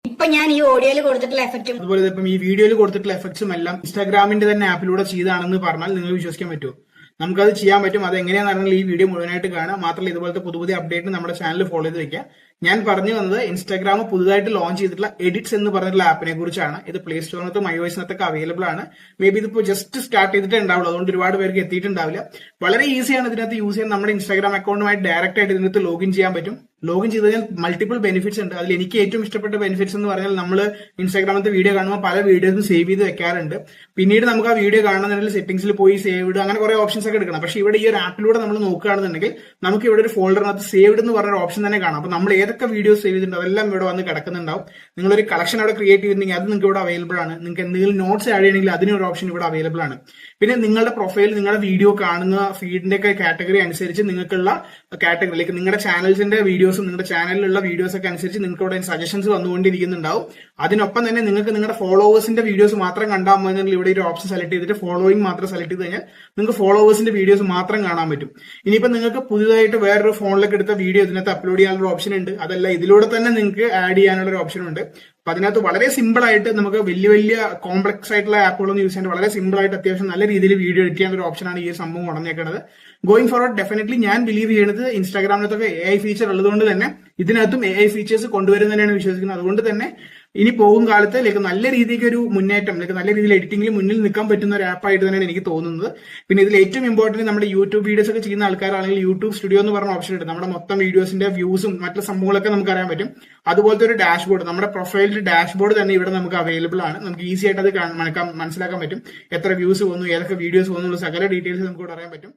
ഇപ്പൊ ഞാൻ ഈ ഓഡിയോയിൽ കൊടുത്തിട്ടുള്ള എഫക്റ്റും അതുപോലെ ഇപ്പം ഈ വീഡിയോയിൽ കൊടുത്തിട്ടുള്ള എഫക്ട്സും എല്ലാം ഇൻസ്റ്റാഗ്രാമിന്റെ തന്നെ ആപ്പിലൂടെ ചെയ്താണെന്ന് പറഞ്ഞാൽ നിങ്ങൾ വിശ്വസിക്കാൻ പറ്റുമോ? നമുക്കത് ചെയ്യാൻ പറ്റും. അത് എങ്ങനെയാണെന്ന് പറഞ്ഞാൽ ഈ വീഡിയോ മുഴുവനായിട്ട് കാണാം. മാത്രമല്ല ഇതുപോലത്തെ പുതിയ അപ്ഡേറ്റ് നമ്മുടെ ചാനൽ ഫോളോ ചെയ്ത് വെക്കുക. ഞാൻ പറഞ്ഞു വന്നത് ഇൻസ്റ്റാഗ്രാം പുതുതായിട്ട് ലോഞ്ച് ചെയ്തിട്ടുള്ള എഡിറ്റ്സ് എന്ന് പറഞ്ഞിട്ടുള്ള ആപ്പിനെ കുറിച്ചാണ്. ഇത് പ്ലേ സ്റ്റോറിനകത്തും iOS-നകത്തൊക്കെ അവൈലബിൾ ആണ്. മേ ബി ഇതിപ്പോ ജസ്റ്റ് സ്റ്റാർട്ട് ചെയ്തിട്ടേ ഉണ്ടാവുള്ളൂ, അതുകൊണ്ട് ഒരുപാട് പേർക്ക് എത്തിയിട്ടുണ്ടാവില്ല. വളരെ ഈസിയാണ് ഇതിനകത്ത് യൂസ് ചെയ്യാൻ. നമ്മുടെ ഇൻസ്റ്റാഗ്രാം അക്കൗണ്ടുമായി ഡയറക്റ്റ് ആയിട്ട് ഇതിനകത്ത് ലോഗിൻ ചെയ്യാൻ പറ്റും. ലോഗിൻ ചെയ്ത് കഴിഞ്ഞാൽ മൾട്ടിപ്പിൾ ബെനിഫിറ്റ്സ് ഉണ്ട്. അതിൽ എനിക്ക് ഏറ്റവും ഇഷ്ടപ്പെട്ട ബെനിഫിറ്റ്സ് എന്ന് പറഞ്ഞാൽ നമ്മൾ ഇൻസ്റ്റാഗ്രാമത്തെ വീഡിയോ കാണുമ്പോൾ പല വീഡിയോസും സേവ് ചെയ്ത് വെക്കാറുണ്ട്. പിന്നീട് നമുക്ക് ആ വീഡിയോ കാണുന്നതിൽ സെറ്റിംഗ്സിൽ പോയി സേവ്ഡ് അങ്ങനെ കുറെ ഓപ്ഷൻസ് ഒക്കെ എടുക്കണം. പക്ഷേ ഇവിടെ ഈ ഒരു ആപ്പിലൂടെ നമ്മൾ നോക്കുകയാണെന്നുണ്ടെങ്കിൽ നമുക്ക് ഇവിടെ ഒരു ഫോൾഡറിനകത്ത് സേവ്ഡ് എന്ന് പറഞ്ഞ ഓപ്ഷൻ തന്നെ കാണാം. അപ്പൊ നമ്മൾ ഏതൊക്കെ വീഡിയോസ് സേവ് ചെയ്തിട്ടുണ്ട് അതെല്ലാം ഇവിടെ വന്ന് കിടക്കുന്നുണ്ടാവും. നിങ്ങളൊരു കളക്ഷൻ അവിടെ ക്രിയേറ്റ് ചെയ്തിട്ടുണ്ടെങ്കിൽ അത് നിങ്ങൾക്ക് ഇവിടെ അവൈലബിൾ ആണ്. നിങ്ങൾക്ക് എന്തെങ്കിലും നോട്ട്സ് ആഡ് ചെയ്യണമെങ്കിൽ അതിനൊരു ഓപ്ഷൻ ഇവിടെ അവൈലബിൾ ആണ്. പിന്നെ നിങ്ങളുടെ പ്രൊഫൈൽ നിങ്ങളുടെ വീഡിയോ കാണുന്ന ഫീഡിന്റെ ഒക്കെ കാറ്റഗറി അനുസരിച്ച് നിങ്ങൾക്കുള്ള കാറ്റഗറിയിലേക്ക് നിങ്ങളുടെ ചാനൽസിന്റെ വീഡിയോസും നിങ്ങളുടെ ചാനലിലുള്ള വീഡിയോസ് ഒക്കെ അനുസരിച്ച് നിങ്ങൾക്ക് ഇവിടെ സജഷൻസ് വന്നുകൊണ്ടിരിക്കുന്നുണ്ടാവും. അതിനൊപ്പം തന്നെ നിങ്ങൾക്ക് നിങ്ങളുടെ ഫോളോവേഴ്സിന്റെ വീഡിയോസ് മാത്രം കണ്ടാൽ മതി. ഇവിടെ ഒരു ഓപ്ഷൻ സെലക്ട് ചെയ്തിട്ട് ഫോളോയിങ് മാത്രം സെലക്ട് ചെയ്ത് കഴിഞ്ഞാൽ നിങ്ങൾക്ക് ഫോളോവേഴ്സിന്റെ വീഡിയോസ് മാത്രം കാണാൻ പറ്റും. ഇനിയിപ്പോ നിങ്ങൾക്ക് പുതുതായിട്ട് വേറൊരു ഫോണിലേക്ക് എടുത്ത വീഡിയോ ഇതിനകത്ത് അപ്ലോഡ് ചെയ്യാനുള്ള ഓപ്ഷൻ ഉണ്ട്. അതല്ല ഇതിലൂടെ തന്നെ നിങ്ങൾക്ക് ആഡ് ചെയ്യാനുള്ള ഒരു ഓപ്ഷൻ ഉണ്ട്. അപ്പൊ അതിനകത്ത് വളരെ സിമ്പിൾ ആയിട്ട് നമുക്ക് വലിയ കോംപ്ലക്സ് ആയിട്ടുള്ള ആപ്പുകളൊന്നും യൂസ് ചെയ്യാൻ വളരെ സിമ്പിൾ ആയിട്ട് അത്യാവശ്യം നല്ല രീതിയിൽ വീഡിയോ എഡിറ്റ് ചെയ്യാൻ ഒരു ഓപ്ഷനാണ് ഈ സംഭവം ഉടനേക്കുന്നത്. ഗോയിങ് ഫോർവേഡ് ഡെഫിനറ്റ്ലി ഞാൻ ബിലീവ് ചെയ്യുന്നത് ഇൻസ്റ്റാഗ്രാമിനകത്തൊക്കെ AI ഫീച്ചർ ഉള്ളതുകൊണ്ട് തന്നെ ഇതിനകത്തും AI ഫീച്ചേഴ്സ് കൊണ്ടുവരുന്നതിനാണ് വിശ്വസിക്കുന്നത്. അതുകൊണ്ട് തന്നെ ഇനി പോകും കാലത്ത് നല്ല രീതിക്ക് ഒരു മുന്നേറ്റം നല്ല രീതിയിൽ എഡിറ്റിംഗിൽ മുന്നിൽ നിൽക്കാൻ പറ്റുന്ന ഒരു ആപ്പായിട്ട് തന്നെയാണ് എനിക്ക് തോന്നുന്നത്. പിന്നെ ഇതിൽ ഏറ്റവും ഇമ്പോർട്ടന്റ് നമ്മുടെ യൂട്യൂബ് വീഡിയോസ് ഒക്കെ ചെയ്യുന്ന ആൾക്കാരാണെങ്കിൽ യൂട്യൂബ് സ്റ്റുഡിയോ എന്ന് പറഞ്ഞ ഓപ്ഷൻ ഉണ്ട്. നമ്മുടെ മൊത്തം വീഡിയോസിന്റെ വ്യൂസും മറ്റുള്ള സംഭവങ്ങളൊക്കെ നമുക്ക് അറിയാൻ പറ്റും. അതുപോലത്തെ ഒരു ഡാഷ്ബോർഡ് നമ്മുടെ പ്രൊഫൈലിന്റെ ഡാഷ്ബോർഡ് തന്നെ ഇവിടെ നമുക്ക് അവൈലബിൾ ആണ്. നമുക്ക് ഈസി ആയിട്ട് അത് മനസ്സിലാക്കാൻ പറ്റും. എത്ര വ്യൂസ് വന്നു, ഏതൊക്കെ വീഡിയോസ് വന്നു, സകല ഡീറ്റെയിൽസ് നമുക്ക് ഇവിടെ അറിയാൻ പറ്റും.